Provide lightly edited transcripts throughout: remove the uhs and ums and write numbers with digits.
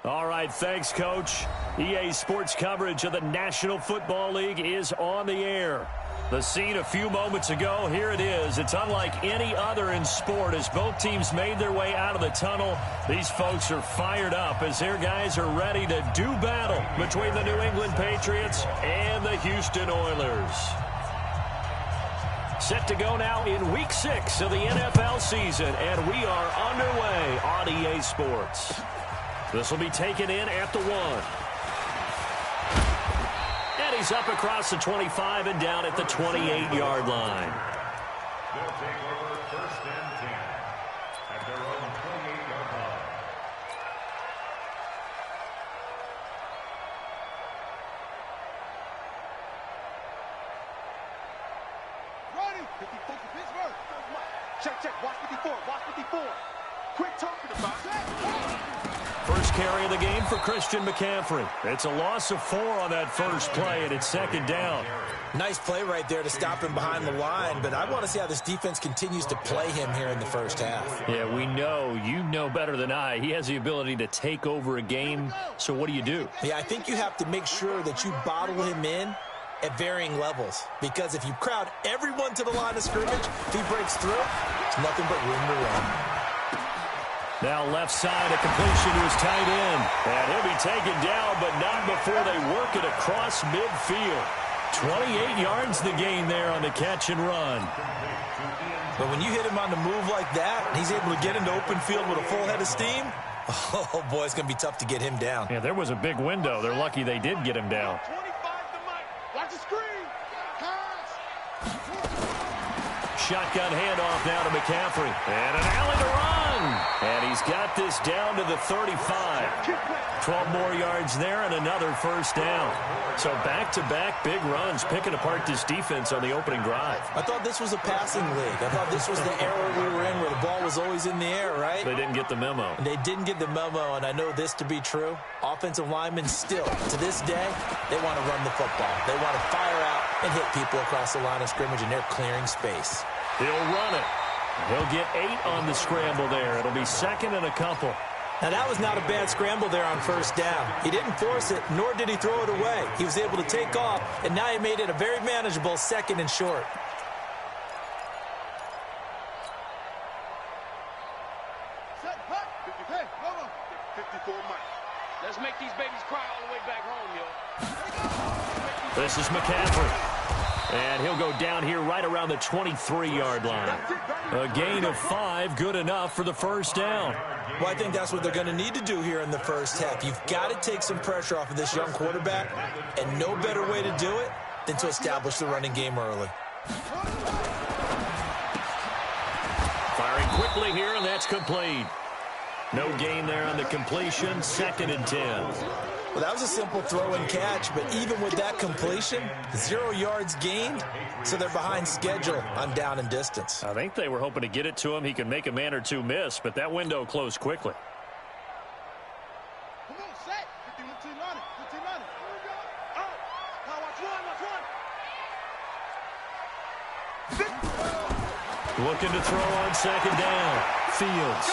All right, thanks, Coach. EA Sports coverage of the National Football League is on the air. The scene a few moments ago, here it is. It's unlike any other in sport as both teams made their way out of the tunnel. These folks are fired up as their guys are ready to do battle between the New England Patriots and the Houston Oilers. Set to go now in Week 6 of the NFL season, and we are underway on EA Sports. This will be taken in at the 1. And he's up across the 25 and down at the 28-yard line. They'll take over 1st and 10 at their own 28-yard line. Ready? 54 for Pittsburgh. Check. Watch 54. Watch 54. Quit talking about it. First carry of the game for Christian McCaffrey. It's a loss of 4 on that first play, and it's 2nd down. Nice play right there to stop him behind the line, but I want to see how this defense continues to play him here in the first half. Yeah, we know. You know better than I. He has the ability to take over a game, so what do? Yeah, I think you have to make sure that you bottle him in at varying levels, because if you crowd everyone to the line of scrimmage, if he breaks through, it's nothing but room to run. Now left side, a completion to his tight end. And he'll be taken down, but not before they work it across midfield. 28 yards the gain there on the catch and run. But when you hit him on the move like that, and he's able to get into open field with a full head of steam, oh boy, it's going to be tough to get him down. Yeah, there was a big window. They're lucky they did get him down. 25 to Mike. Watch the screen. Shotgun handoff now to McCaffrey. And an alley to run. And he's got this down to the 35. 12 more yards there and another first down. So back-to-back big runs, picking apart this defense on the opening drive. I thought this was a passing league. I thought this was the era we were in where the ball was always in the air, right? They didn't get the memo. They didn't get the memo, and I know this to be true. Offensive linemen still, to this day, they want to run the football. They want to fire out and hit people across the line of scrimmage, and they're clearing space. He'll run it. He'll get 8 on the scramble there. It'll be 2nd and a couple. Now, that was not a bad scramble there on first down. He didn't force it, nor did he throw it away. He was able to take off, and now he made it a very manageable 2nd and short. Set, hut. 54 Mike. Let's make these babies cry all the way back home, yo. This is McCaffrey. And he'll go down here right around the 23-yard line. A gain of 5, good enough for the first down. Well, I think that's what they're going to need to do here in the first half. You've got to take some pressure off of this young quarterback, and no better way to do it than to establish the running game early. Firing quickly here, and that's complete. No gain there on the completion, 2nd and 10. Well, that was a simple throw and catch, but even with that completion, 0 yards gained, so they're behind schedule on down and distance. I think they were hoping to get it to him. He could make a man or two miss, but that window closed quickly. Come on, set. 15 on it. 15 on it. Here we go. Out. Now watch one. Looking to throw on 2nd down. Fields.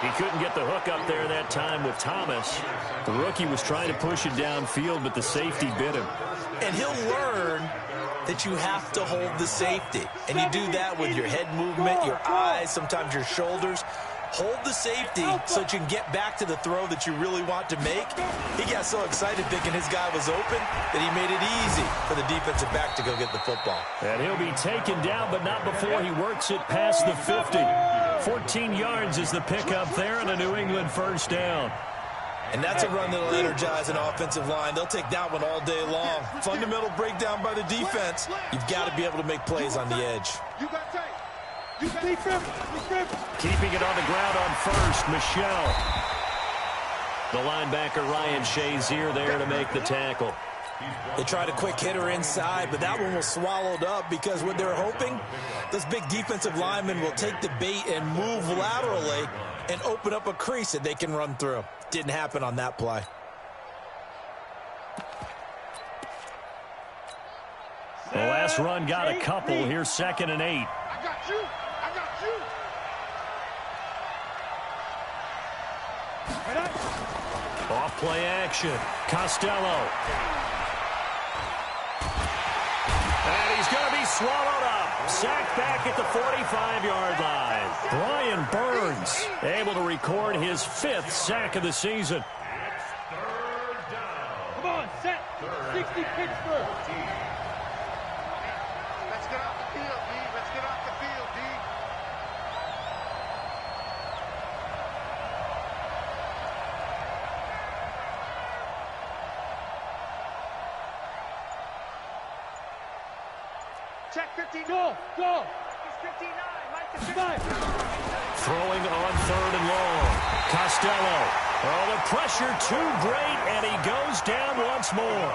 He couldn't get the hook up there that time with Thomas. The rookie was trying to push it downfield, but the safety bit him. And he'll learn that you have to hold the safety. And you do that with your head movement, your eyes, sometimes your shoulders. Hold the safety so that you can get back to the throw that you really want to make. He got so excited thinking his guy was open that he made it easy for the defensive back to go get the football. And he'll be taken down, but not before he works it past the 50. 14 yards is the pickup there and a New England first down. And that's a run that'll energize an offensive line. They'll take that one all day long. Fundamental breakdown by the defense. You've got to be able to make plays on the edge. You got tape. You got defense. Keeping it on the ground on first, Michelle. The linebacker, Ryan Shazier, there to make the tackle. They tried a quick hitter inside, but that one was swallowed up because what they're hoping, those big defensive linemen will take the bait and move laterally and open up a crease that they can run through. Didn't happen on that play. Well, Last run got a couple. Here's 2nd and 8. I got you. I got you. Off play action. Costello. And he's going to be swallowed up. Sacked back at the 45-yard line. Brian Burns able to record his 5th sack of the season. Come on, set. 60 Pittsburgh. Let's get off the field, D. Let's get off the field, D. Check 15. Go. 59. Mike is 59. Throwing on 3rd and long. Costello. Oh, the pressure too great, and he goes down once more.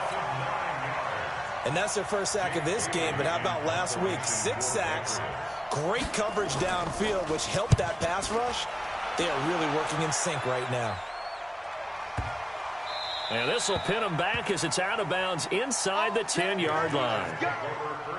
And that's their first sack of this game, but how about last week? 6 sacks, great coverage downfield, which helped that pass rush. They are really working in sync right now. And this will pin him back as it's out of bounds inside the 10-yard line.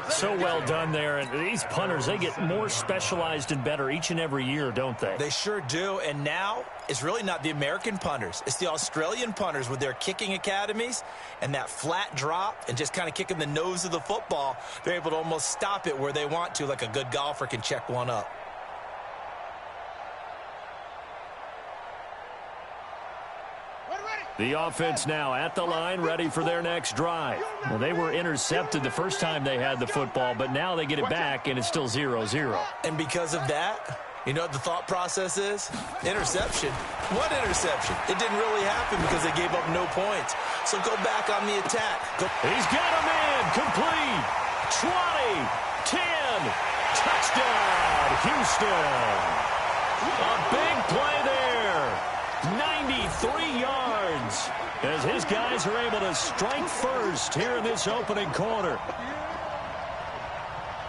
So well done there. And these punters, they get more specialized and better each and every year, don't they? They sure do. And now it's really not the American punters. It's the Australian punters with their kicking academies and that flat drop and just kind of kicking the nose of the football. They're able to almost stop it where they want to, like a good golfer can check one up. The offense now at the line, ready for their next drive. Well, they were intercepted the first time they had the football, but now they get it back, and it's still 0-0. And because of that, you know what the thought process is? Interception. What interception? It didn't really happen because they gave up no points. So go back on the attack. He's got a man. Complete. 20. 10. Touchdown, Houston. A big play there. 93 yards as his guys are able to strike first here in this opening quarter.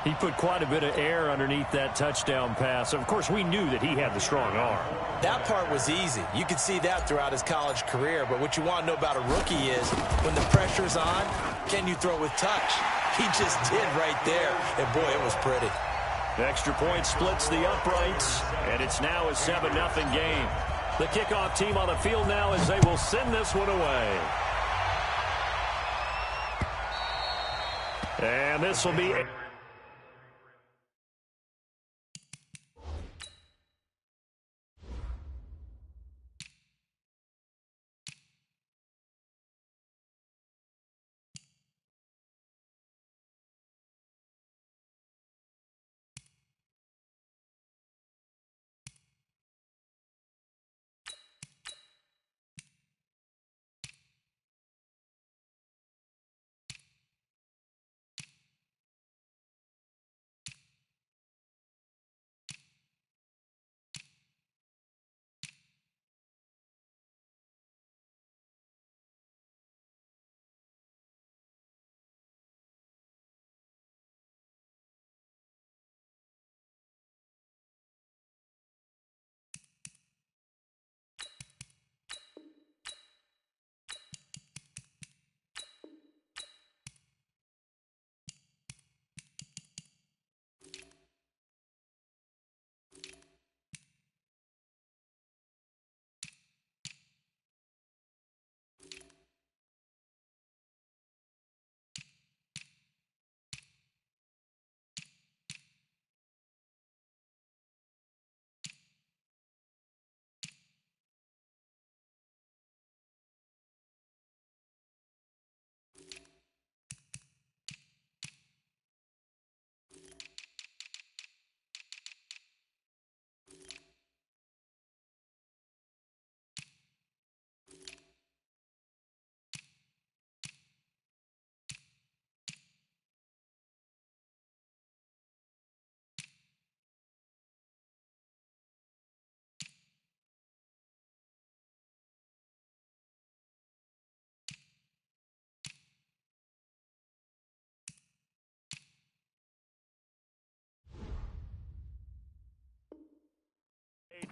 He put quite a bit of air underneath that touchdown pass. Of course, we knew that he had the strong arm. That part was easy. You could see that throughout his college career. But what you want to know about a rookie is when the pressure's on, can you throw with touch? He just did right there. And, boy, it was pretty. The extra point splits the uprights, and it's now a 7-0 game. The kickoff team on the field now as they will send this one away. And this will be...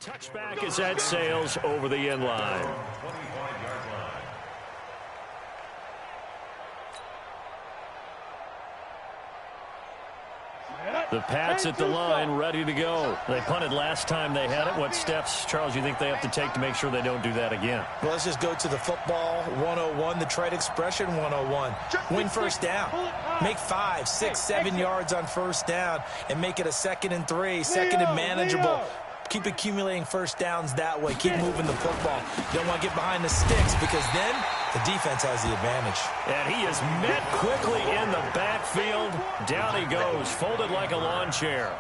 touchback as that sails over the end line. The Pats at the line, ready to go. They punted last time they had it. What steps, Charles, you think they have to take to make sure they don't do that again? Well, let's just go to the football 101, the trade expression 101. Win first down. Make 5, 6, 7 yards on first down and make it a 2nd and 3, second and manageable. Keep accumulating first downs that way. Keep moving the football. You don't want to get behind the sticks because then the defense has the advantage. And he is met quickly in the backfield. Down he goes, folded like a lawn chair.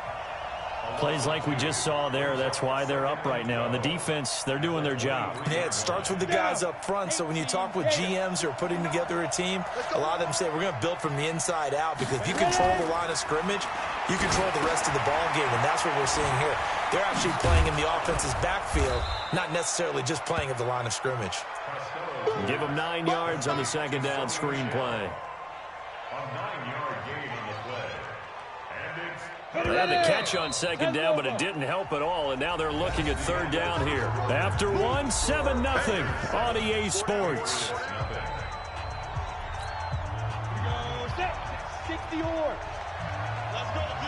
Plays like we just saw there. That's why they're up right now. And the defense, they're doing their job. Yeah, it starts with the guys up front. So when you talk with GMs who are putting together a team, a lot of them say we're going to build from the inside out because if you control the line of scrimmage, you control the rest of the ball game, and that's what we're seeing here. They're actually playing in the offense's backfield, not necessarily just playing at the line of scrimmage. Give them 9 yards on the 2nd down screen play. A 9-yard gain on the play. And They had the catch on 2nd down, but it didn't help at all, and now they're looking at 3rd down here. After 1, 7-0 on EA Sports. 60 or. Let's go, D.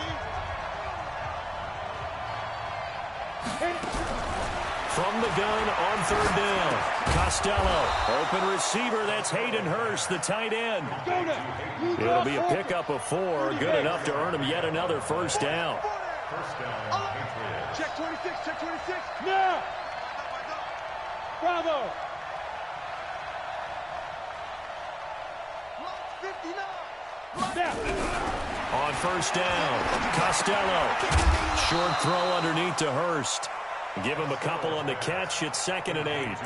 From the gun on 3rd down. Costello, open receiver. That's Hayden Hurst, the tight end. It'll be a pickup of 4, good enough to earn him yet another first down. first down, Patriots. Check 26, check 26. Now. Bravo. 59. Now. On first down, Costello. Short throw underneath to Hurst. Give him a couple on the catch. It's 2nd and 8.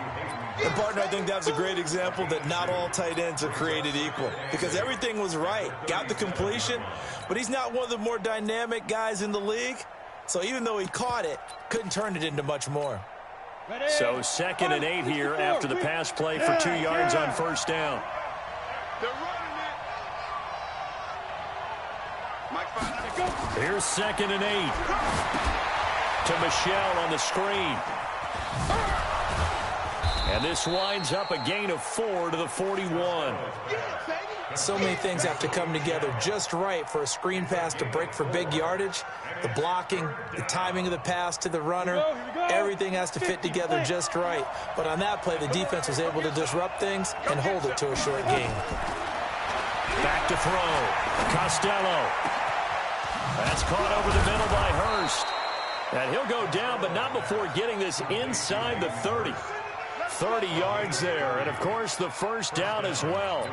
And, partner, I think that's a great example that not all tight ends are created equal because everything was right. Got the completion, but he's not one of the more dynamic guys in the league. So even though he caught it, couldn't turn it into much more. So 2nd and 8 here after the pass play for 2 yards on first down. They're running it. Mike, five. Here's 2nd and 8. To Michelle on the screen. And this winds up a gain of 4 to the 41. So many things have to come together just right for a screen pass to break for big yardage. The blocking, the timing of the pass to the runner, everything has to fit together just right. But on that play, the defense was able to disrupt things and hold it to a short gain. Back to throw. Costello. That's caught over the middle by Hurst. And he'll go down, but not before getting this inside the 30. 30 yards there, and of course the first down as well.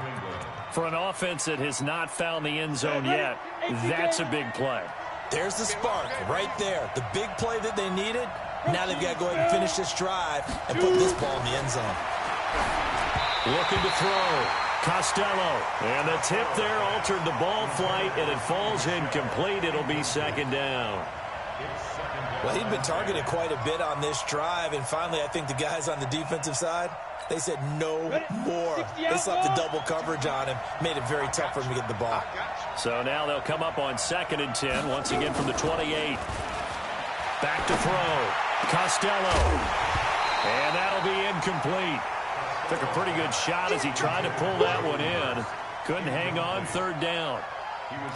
For an offense that has not found the end zone yet, that's a big play. There's the spark right there. The big play that they needed. Now they've got to go ahead and finish this drive and put this ball in the end zone. Looking to throw. Costello. And the tip there altered the ball flight, and it falls incomplete. It'll be 2nd down. Well, he'd been targeted quite a bit on this drive, and finally I think the guys on the defensive side, they said no more. They slapped the double coverage on him, made it very tough for him to get the ball. So now they'll come up on 2nd and 10, once again from the 28. Back to throw. Costello. And that'll be incomplete. Took a pretty good shot as he tried to pull that one in. Couldn't hang on 3rd down.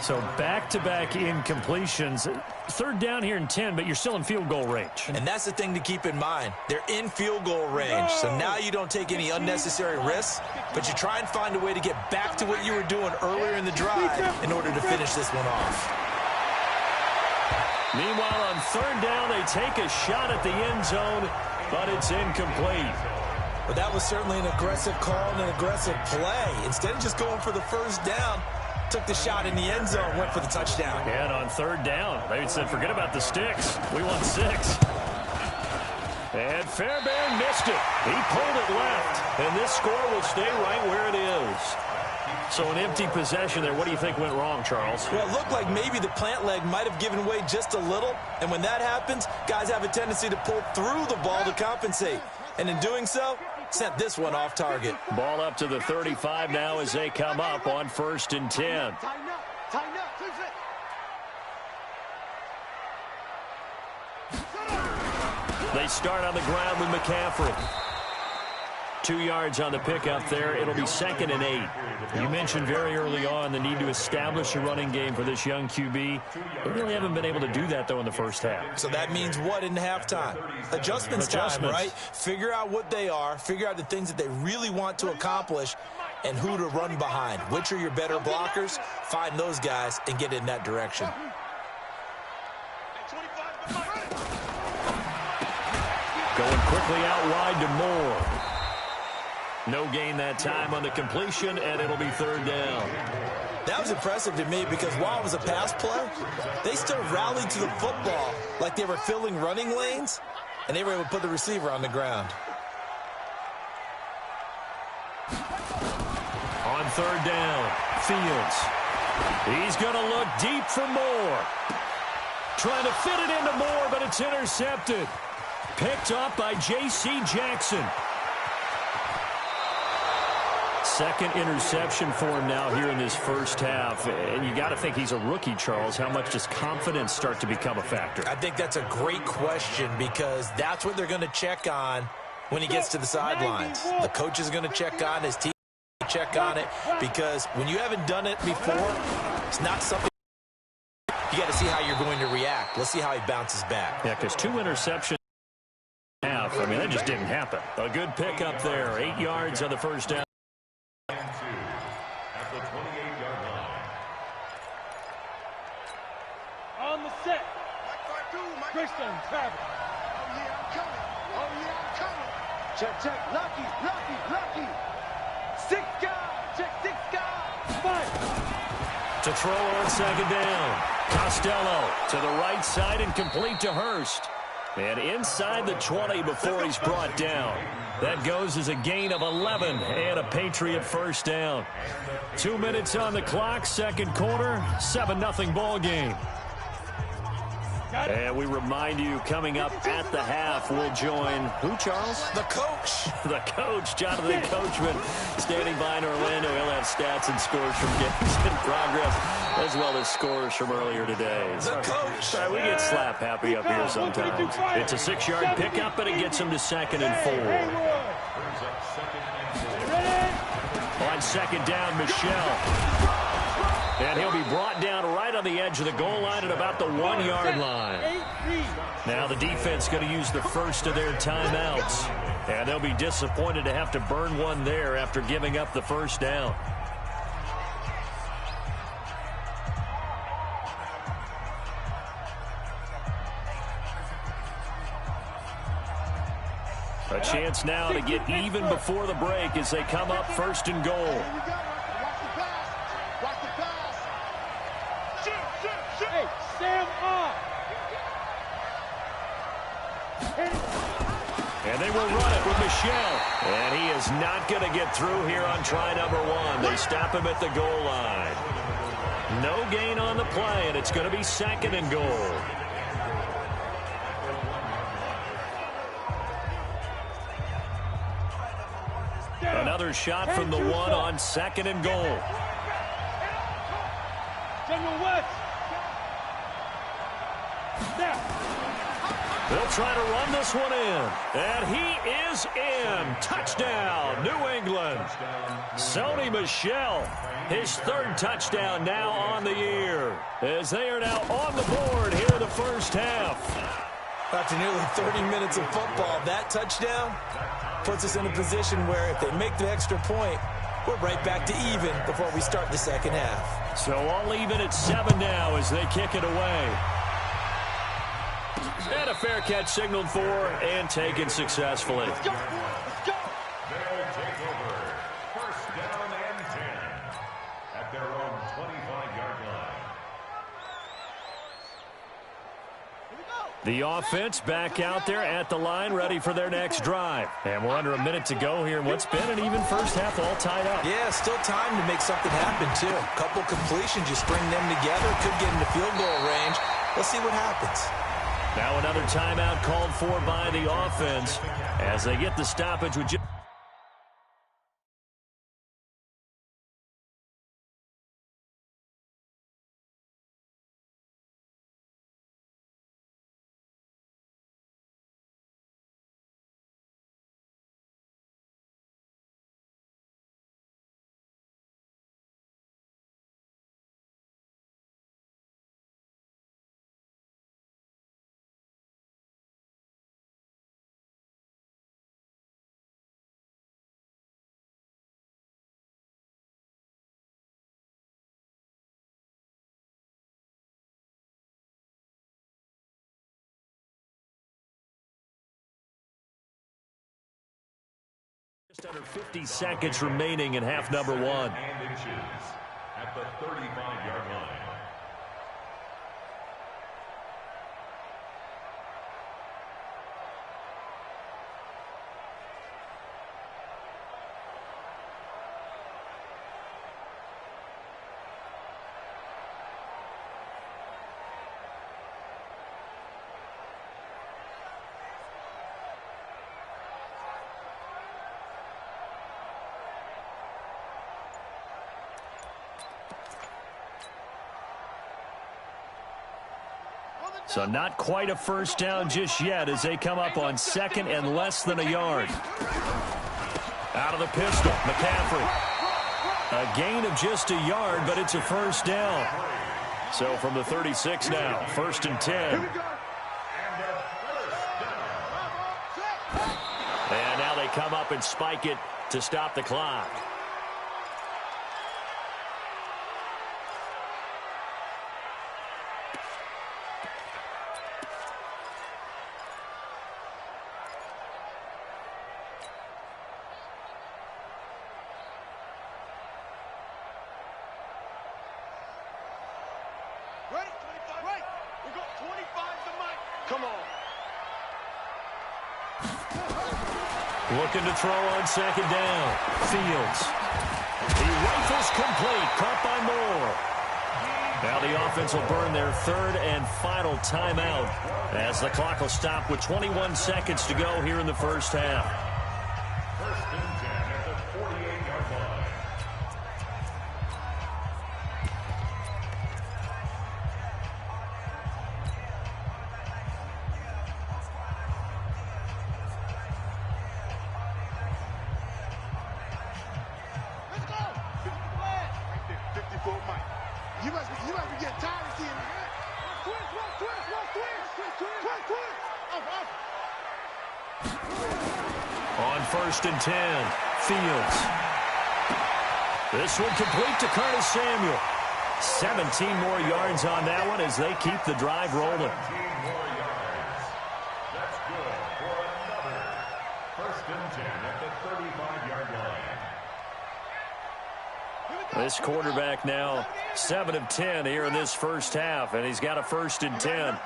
So back-to-back incompletions. 3rd down here in 10, but you're still in field goal range. And that's the thing to keep in mind. They're in field goal range. So now you don't take any unnecessary risks, but you try and find a way to get back to what you were doing earlier in the drive in order to finish this one off. Meanwhile, on 3rd down, they take a shot at the end zone, but it's incomplete. But that was certainly an aggressive call and an aggressive play. Instead of just going for the first down, took the shot in the end zone, went for the touchdown. And on 3rd down, they said, forget about the sticks. We want 6. And Fairbairn missed it. He pulled it left, and this score will stay right where it is. So an empty possession there. What do you think went wrong, Charles? Well, it looked like maybe the plant leg might have given way just a little, and when that happens, guys have a tendency to pull through the ball to compensate. And in doing so, sent this one off target. Ball up to the 35 now as they come up on 1st and 10. Tighten up. Tighten up. They start on the ground with McCaffrey. 2 yards on the pickup there. It'll be 2nd and 8. You mentioned very early on the need to establish a running game for this young QB. They really haven't been able to do that, though, in the first half. So that means what in halftime? Adjustments time, right? Figure out what they are, figure out the things that they really want to accomplish, and who to run behind. Which are your better blockers? Find those guys and get in that direction. Going quickly out wide to Moore. No gain that time on the completion, and it'll be 3rd down. That was impressive to me because while it was a pass play, they still rallied to the football like they were filling running lanes, and they were able to put the receiver on the ground. On 3rd down, Fields. He's going to look deep for Moore. Trying to fit it into Moore, but it's intercepted. Picked up by J.C. Jackson. 2nd interception for him now here in this first half. And you got to think he's a rookie, Charles. How much does confidence start to become a factor? I think that's a great question because that's what they're going to check on when he gets to the sidelines. The coach is going to check on his team, check on it, because when you haven't done it before, it's not something you got to see how you're going to react. Let's see how he bounces back. Yeah, because 2 interceptions. I mean, that just didn't happen. A good pickup there. 8 yards on the first down. At the 28-yard line. On the set. Christian Travis. Oh, yeah, I'm coming. Oh, yeah, I'm coming. Check. Lucky. 6 guys. Check 6 guys. 5. To throw on 2nd down. Costello to the right side and complete to Hurst. And inside the 20 before he's brought down. That goes as a gain of 11 and a Patriot first down. 2 minutes on the clock, 2nd quarter, 7-0 ball game. And we remind you, coming up at the half, we'll join who, Charles? The coach. The coach, Jonathan Coachman, standing by in Orlando. He'll have stats and scores from games in progress, as well as scores from earlier today. The coach. Sorry, we get slap happy up here sometimes. It's a 6-yard pickup, but it gets him to 2nd and 4. On 2nd down, Michelle. And he'll be brought down right on the edge of the goal line at about the 1-yard line. Now the defense going to use the first of their timeouts. And they'll be disappointed to have to burn one there after giving up the first down. A chance now to get even before the break as they come up 1st and goal. Hey, Sam off. And they will run it with Michelle. And he is not going to get through here on try number 1. They stop him at the goal line. No gain on the play, and it's going to be 2nd and goal. Another shot from the 1 on 2nd and goal. General West. They'll try to run this one in. And he is in. Touchdown, New England. Sony Michel, his 3rd touchdown now on the year, as they are now on the board here in the first half. After nearly 30 minutes of football, that touchdown puts us in a position where if they make the extra point, we're right back to even before we start the 2nd half. So all even at 7 now as they kick it away. And a fair catch signaled for and taken successfully. They'll take over. 1st down and 10 at their own 25-yard line. The offense back out there at the line, ready for their next drive. And we're under a minute to go here in what's been an even first half, all tied up. Yeah, still time to make something happen, too. A couple completions, you string them together, could get into field goal range. Let's see what happens. Now another timeout called for by the offense as they get the stoppage with just Just under 50 seconds remaining in half number one. And inches at the 35-yard line. So not quite a first down just yet as they come up on second and less than a yard. Out of the pistol, McCaffrey. A gain of just a yard, but it's a first down. So from the 36 now, 1st and 10. And now they come up and spike it to stop the clock. Ready? 25. Right. We got 25 to Mike. Come on. Looking to throw on second down. Fields. He rifles complete. Caught by Moore. Now the offense will burn their third and final timeout as the clock will stop with 21 seconds to go here in the first half. 1st and 10 at the 48-yard line. Let's go. 54 Mike. You must be getting tired of seeing that. Twist. On 1st and 10, Fields. This one complete to Curtis Samuel. 17 more yards on that one as they keep the drive rolling. 17 more yards. That's good for another 1st and 10 at the 35-yard line. This quarterback now 7 of 10 here in this first half, and he's got a 1st and 10.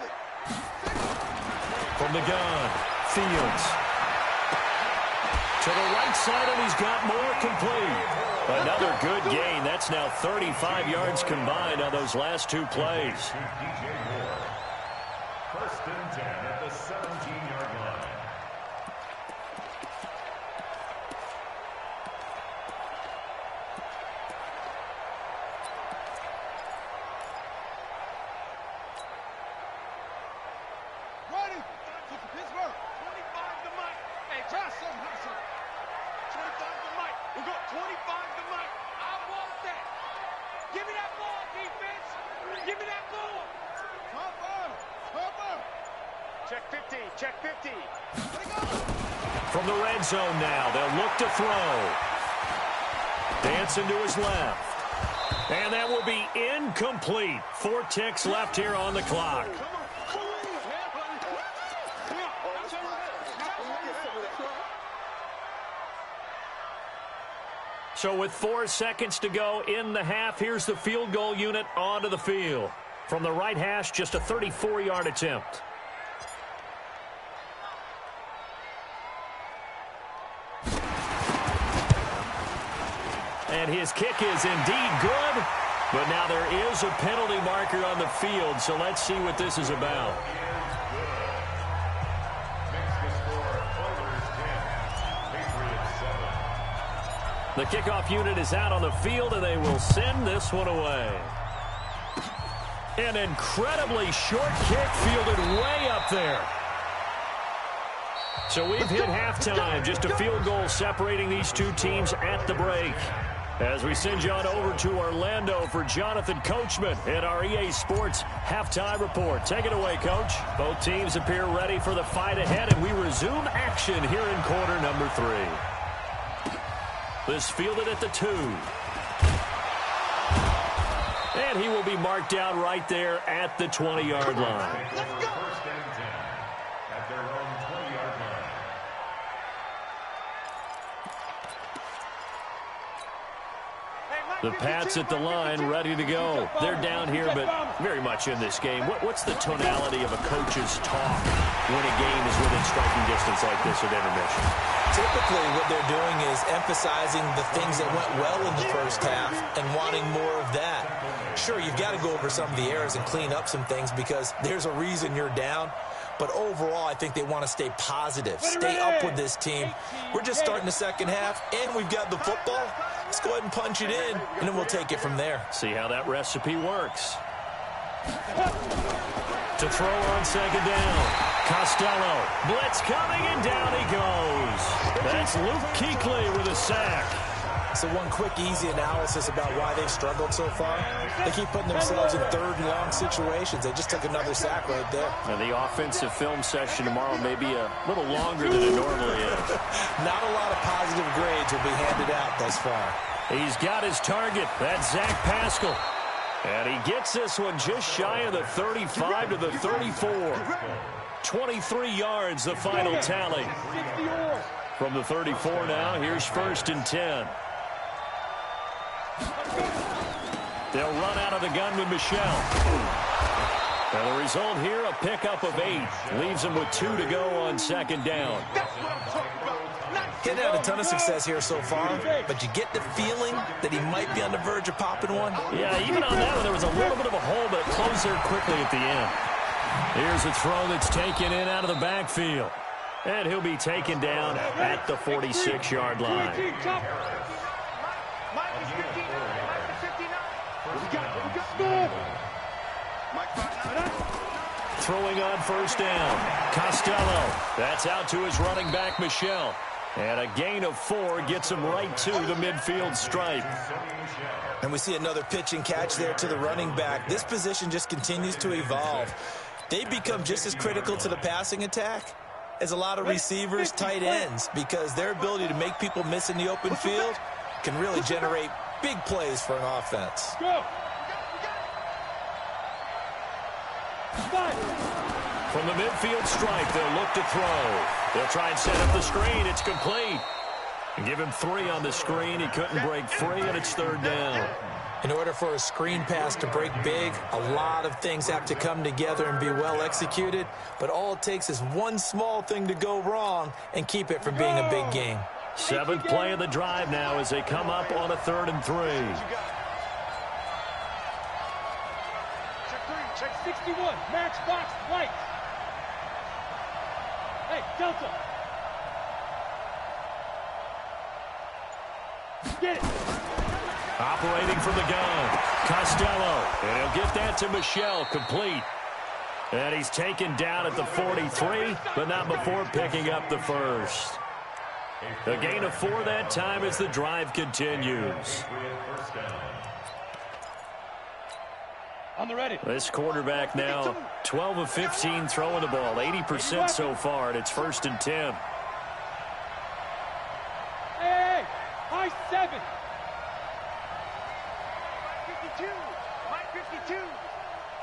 From the gun, Fields. To the right side, and he's got more complete. Another good gain. That's now 35 yards combined on those last two plays. DJ Moore. 1st and 10 at the 17-yard line. Ready? Pittsburgh. 25 to Mike. Hey, try something. 25 to Mike. We got 25 to Mike. I want that. Give me that ball, defense. Give me that ball. Cover. Check 15. Check 15. Let it go. From the red zone now, they'll look to throw. Dancing to his left. And that will be incomplete. 4 ticks left here on the clock. So with 4 seconds to go in the half, here's the field goal unit onto the field. From the right hash, just a 34-yard attempt. And his kick is indeed good, but now there is a penalty marker on the field, so let's see what this is about. The kickoff unit is out on the field, and they will send this one away. An incredibly short kick fielded way up there. So we've hit halftime, just a field goal separating these two teams at the break. As we send you on over to Orlando for Jonathan Coachman in our EA Sports Halftime Report. Take it away, Coach. Both teams appear ready for the fight ahead, and we resume action here in quarter number 3. This fielded at the 2. And he will be marked down right there at the 20-yard line. Let's go. 1st and 10 at their own 20-yard The Pats at the line, ready to go. They're down here, but very much in this game. What's the tonality of a coach's talk when a game is within striking distance like this at intermission? Typically, what they're doing is emphasizing the things that went well in the first half and wanting more of that. Sure, you've got to go over some of the errors and clean up some things because there's a reason you're down. But overall, I think they want to stay positive, stay up with this team. We're just starting the second half, and we've got the football. Let's go ahead and punch it in, and then we'll take it from there. See how that recipe works. To throw on second down. Costello. Blitz coming, and down he goes. That's Luke Kuechly with a sack. So one quick, easy analysis about why they've struggled so far. They keep putting themselves in third and long situations. They just took another sack right there. And the offensive film session tomorrow may be a little longer than it normally is. Not a lot of positive grades will be handed out thus far. He's got his target. That's Zach Pascal. And he gets this one just shy of the 35 to the 34. 23 yards, the final tally. From the 34 now, here's 1st and 10. They'll run out of the gun with Michelle. And the result here, a pickup of 8. Leaves him with 2 to go on second down. He's had a ton of success here so far, but you get the feeling that he might be on the verge of popping one. Yeah, even on that one, there was a little bit of a hole, but it closed there quickly at the end. Here's a throw that's taken in out of the backfield. And he'll be taken down at the 46-yard line. Throwing on 1st down. Costello. That's out to his running back, Michelle. And a gain of 4 gets him right to the midfield stripe. And we see another pitch and catch there to the running back. This position just continues to evolve. They become just as critical to the passing attack as a lot of receivers, tight ends, because their ability to make people miss in the open field can really generate big plays for an offense. From the midfield stripe, they'll look to throw. They'll try and set up the screen. It's complete. And give him 3 on the screen. He couldn't break free, and it's 3rd down. In order for a screen pass to break big, a lot of things have to come together and be well executed. But all it takes is one small thing to go wrong and keep it from being a big game. 7th play of the drive now as they come up on a 3rd and 3. Check 61. Match box white. Hey, Delta. Get it. Operating from the gun. Costello. And he'll get that to Michelle. Complete. And he's taken down at the 43, but not before picking up the 1st. A gain of 4 that time as the drive continues. On the ready. This quarterback now 12 of 15 throwing the ball, 80% so far, and it's 1st and 10. Hey, high 7. 52. Mike 52.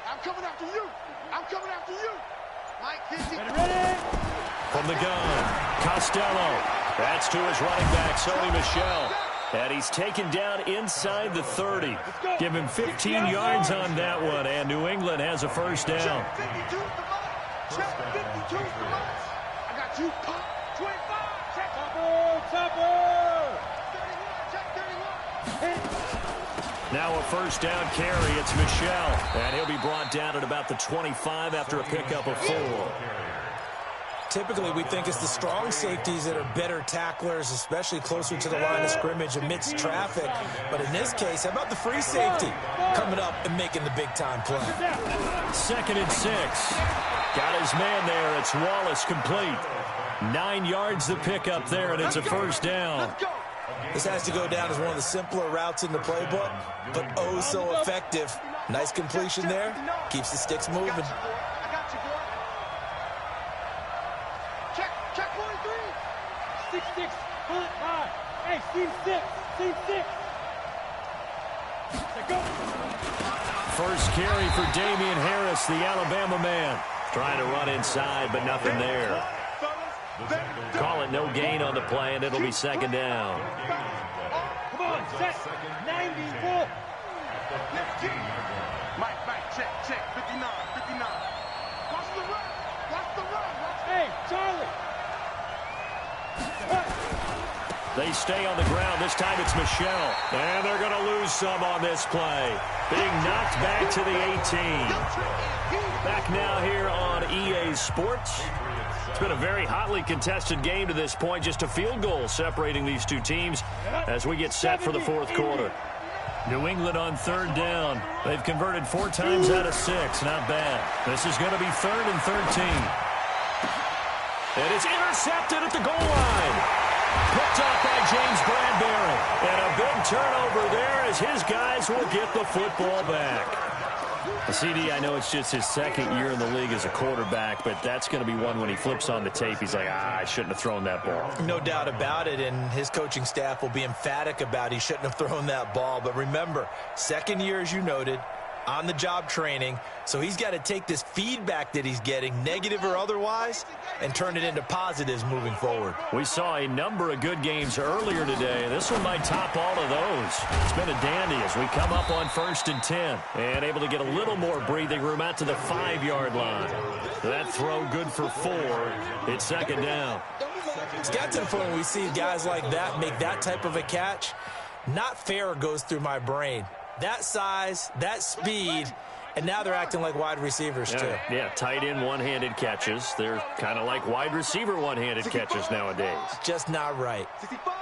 I'm coming after you. I'm coming after you. Mike 52. Ready. From the gun, Costello. That's to his running back, Sony Michel. And he's taken down inside the 30. Give him 15 yards on that one, and New England has a 1st down. Check 52 for Mike. Check 52 for Mike. I got you. 25. Check. Topper. 31. Check 31. Now a 1st down carry. It's Michel. And he'll be brought down at about the 25 after a pickup of 4. Typically, we think it's the strong safeties that are better tacklers, especially closer to the line of scrimmage amidst traffic. But in this case, how about the free safety coming up and making the big-time play? 2nd and 6. Got his man there. It's Wallace complete. 9 yards the pickup there, and it's a 1st down. This has to go down as one of the simpler routes in the playbook, but oh so effective. Nice completion there. Keeps the sticks moving. I got you, boy. Check 43. 6-6. Pull it high. Hey, seam 6. Seam 6. Go. 1st carry for Damian Harris, the Alabama man. Trying to run inside, but nothing there. Call it no gain on the play, and it'll be 2nd down. Set. 94. Mike, check, 59. Watch the run. Hey, Charlie. They stay on the ground. This time it's Michelle. And they're going to lose some on this play. Being knocked back to the 18. Back now here on EA Sports. It's been a very hotly contested game to this point. Just a field goal separating these two teams as we get set for the fourth quarter. New England on third down. They've converted 4 times out of 6. Not bad. This is going to be 3rd and 13. And it's intercepted at the goal line. Picked off by James Bradbury. And a big turnover there as his guys will get the football back. CD, I know it's just his 2nd year in the league as a quarterback, but that's going to be one when he flips on the tape. He's like, I shouldn't have thrown that ball. No doubt about it, and his coaching staff will be emphatic about he shouldn't have thrown that ball. But remember, 2nd year, as you noted, on-the-job training, so he's got to take this feedback that he's getting, negative or otherwise, and turn it into positives moving forward. We saw a number of good games earlier today. This one might top all of those. It's been a dandy as we come up on 1st and 10 and able to get a little more breathing room out to the 5-yard line. That throw good for 4. It's 2nd down. It's got to the point when we see guys like that make that type of a catch. Not fair goes through my brain. That size, that speed, and now they're acting like wide receivers, too. Yeah, tight end one-handed catches. They're kind of like wide receiver one-handed catches nowadays. Just not right. 65.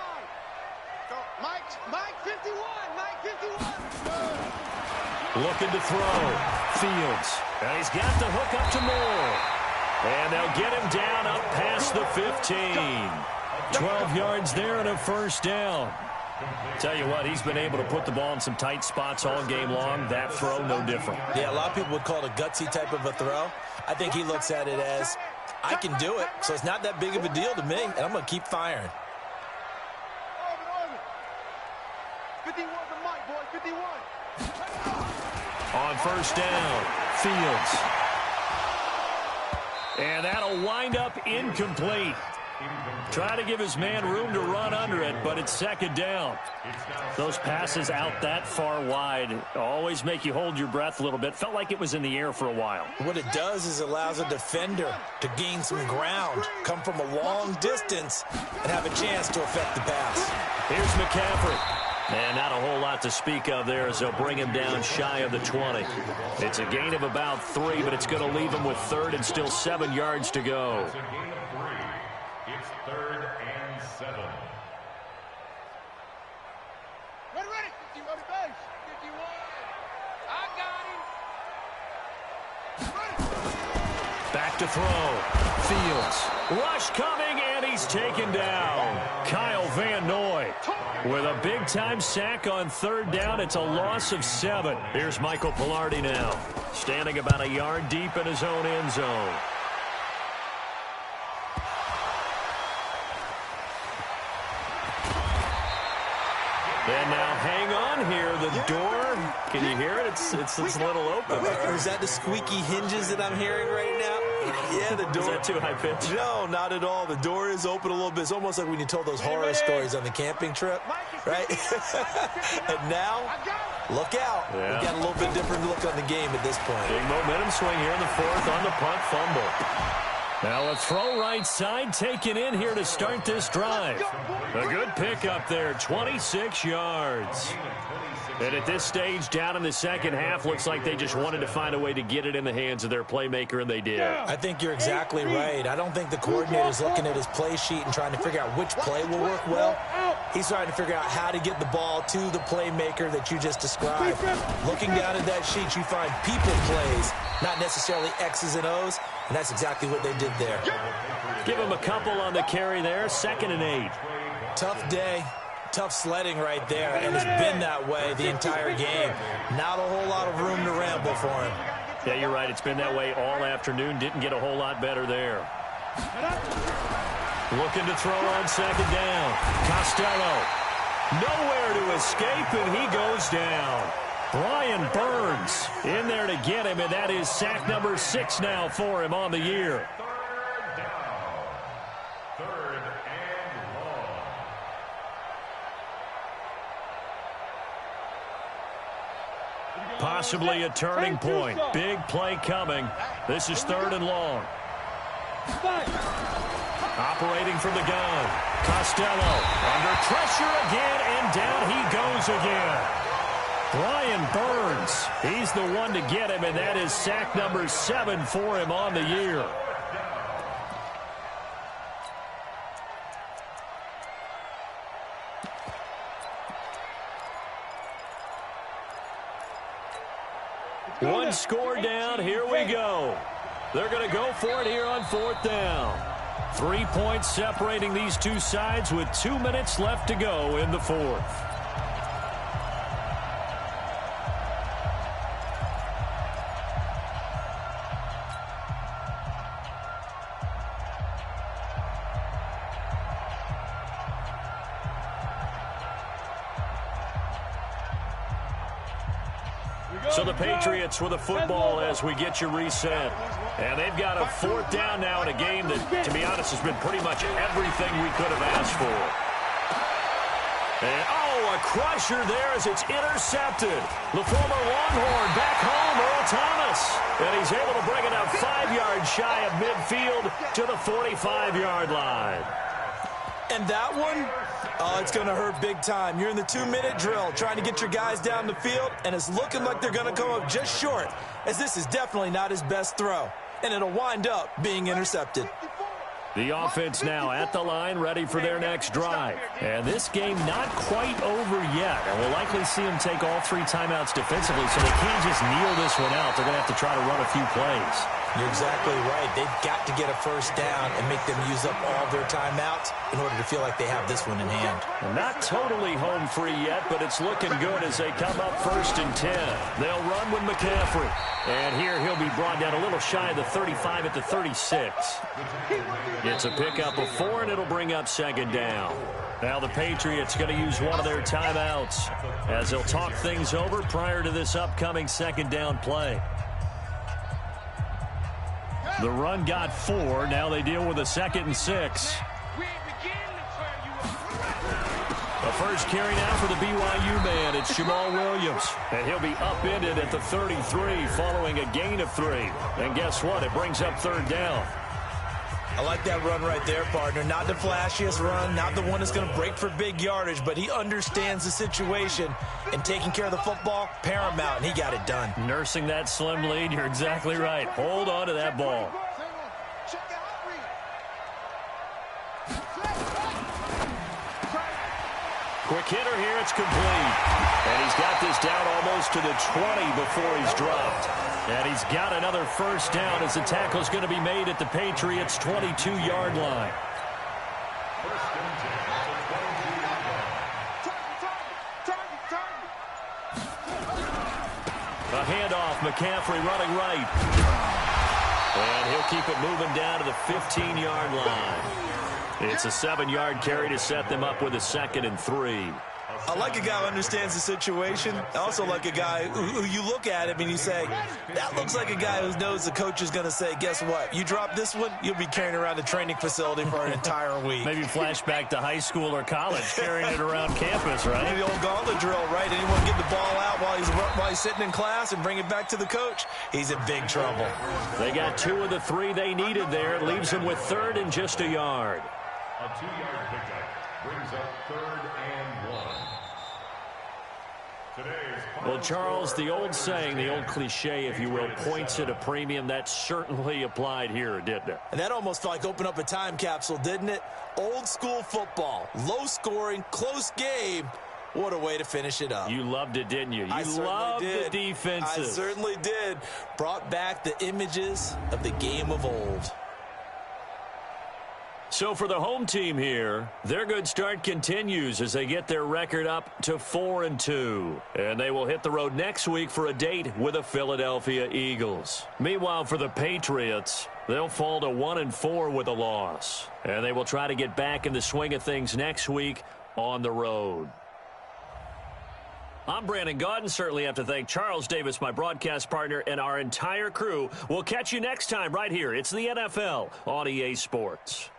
Mike 51. Looking to throw. Fields. And he's got the hook up to Moore. And they'll get him down up past the 15. 12 yards there and a 1st down. Tell you what, he's been able to put the ball in some tight spots all game long. That throw, no different. Yeah, a lot of people would call it a gutsy type of a throw. I think he looks at it as, I can do it, so it's not that big of a deal to me, and I'm going to keep firing. 51 to Mike, boy, 51. On 1st down, Fields. And that'll wind up incomplete. Try to give his man room to run under it, but it's 2nd down. Those passes out that far wide always make you hold your breath a little bit. Felt like it was in the air for a while. What it does is allows a defender to gain some ground, come from a long distance, and have a chance to affect the pass. Here's McCaffrey. And not a whole lot to speak of there as they'll bring him down shy of the 20. It's a gain of about 3, but it's going to leave him with 3rd and still 7 yards to go. It's 3rd and 7. Ready. 51 to base. 51. I got him. Ready. Back to throw. Fields. Rush coming, and he's taken down. Kyle Van Noy with a big-time sack on 3rd down. It's a loss of 7. Here's Michael Pilardi now, standing about a yard deep in his own end zone. And now hang on here. The door, can you hear it? It's a little open. Is that the squeaky hinges that I'm hearing right now? Yeah, the door. Is that too high pitch? No, not at all. The door is open a little bit. It's almost like when you told those horror stories on the camping trip, right? And now, look out. Yeah. We've got a little bit different look on the game at this point. Big momentum swing here in the 4th on the punt fumble. Now a throw right side taken in here to start this drive. A good pickup there, 26 yards. And at this stage, down in the 2nd half, looks like they just wanted to find a way to get it in the hands of their playmaker, and they did. I think you're exactly right. I don't think the coordinator's looking at his play sheet and trying to figure out which play will work well. He's trying to figure out how to get the ball to the playmaker that you just described. Looking down at that sheet, you find people plays, not necessarily X's and O's, and that's exactly what they did there. Give him a couple on the carry there, 2nd and 8. Tough day. Tough sledding right there, and it's been that way the entire game. Not a whole lot of room to ramble for him. Yeah, you're right. It's been that way all afternoon. Didn't get a whole lot better there. Looking to throw on 2nd down. Costello. Nowhere to escape, and he goes down. Brian Burns in there to get him, and that is sack number 6 now for him on the year. 3rd down. 3rd and long. Possibly a turning point. Big play coming. This is 3rd and long. Operating from the gun. Costello under pressure again, and down he goes again. Brian Burns, he's the one to get him, and that is sack number 7 for him on the year. One score down. Here we go. They're going to go for it here on 4th down. 3 points separating these two sides with 2 minutes left to go in the 4th. So the Patriots with a football as we get you reset. And they've got a 4th down now in a game that, to be honest, has been pretty much everything we could have asked for. And, a crusher there as it's intercepted. The former Longhorn back home, Earl Thomas. And he's able to bring it up 5 yards shy of midfield to the 45-yard line. And that one, it's going to hurt big time. You're in the 2-minute drill trying to get your guys down the field, and it's looking like they're going to come up just short, as this is definitely not his best throw. And it'll wind up being intercepted. The offense now at the line, ready for their next drive. And this game not quite over yet. And we'll likely see them take all 3 timeouts defensively, so they can't just kneel this one out. They're going to have to try to run a few plays. You're exactly right. They've got to get a first down and make them use up all their timeouts in order to feel like they have this one in hand. Well, not totally home free yet, but it's looking good as they come up 1st and 10. They'll run with McCaffrey. And here he'll be brought down a little shy of the 35 at the 36. It's a pickup of 4, and it'll bring up 2nd down. Now the Patriots going to use one of their timeouts as they'll talk things over prior to this upcoming 2nd down play. The run got 4. Now they deal with a 2nd and 6. The first carry now for the BYU man. It's Jamal Williams. And he'll be upended at the 33 following a gain of 3. And guess what? It brings up 3rd down. I like that run right there, partner. Not the flashiest run, not the one that's going to break for big yardage, but he understands the situation, and taking care of the football, paramount, and he got it done. Nursing that slim lead, you're exactly right. Hold on to that ball. Quick hitter here, it's complete. And he's got this down almost to the 20 before he's dropped. And he's got another first down as the tackle's going to be made at the Patriots' 22-yard line. A handoff, McCaffrey running right. And he'll keep it moving down to the 15-yard line. It's a 7-yard carry to set them up with a 2nd and 3. I like a guy who understands the situation. I also like a guy who you look at him and you say, that looks like a guy who knows the coach is going to say, guess what? You drop this one, you'll be carrying around the training facility for an entire week. Maybe flashback to high school or college, carrying it around campus, right? The old gauntlet drill, right? Anyone get the ball out while he's sitting in class and bring it back to the coach, he's in big trouble. They got 2 of the 3 they needed there. It leaves them with 3rd and just a yard. A 2-yard pickup brings up 3rd and 1. Well, Charles, the old saying, the old cliche, if you will, points at a premium. That certainly applied here, didn't it? And that almost like opened up a time capsule, didn't it? Old school football, low scoring, close game. What a way to finish it up. You loved it, didn't you? You loved the defenses. I certainly did. Brought back the images of the game of old. So for the home team here, their good start continues as they get their record up to 4-2. And they will hit the road next week for a date with the Philadelphia Eagles. Meanwhile, for the Patriots, they'll fall to 1-4 with a loss. And they will try to get back in the swing of things next week on the road. I'm Brandon Gaudin. Certainly have to thank Charles Davis, my broadcast partner, and our entire crew. We'll catch you next time right here. It's the NFL on EA Sports.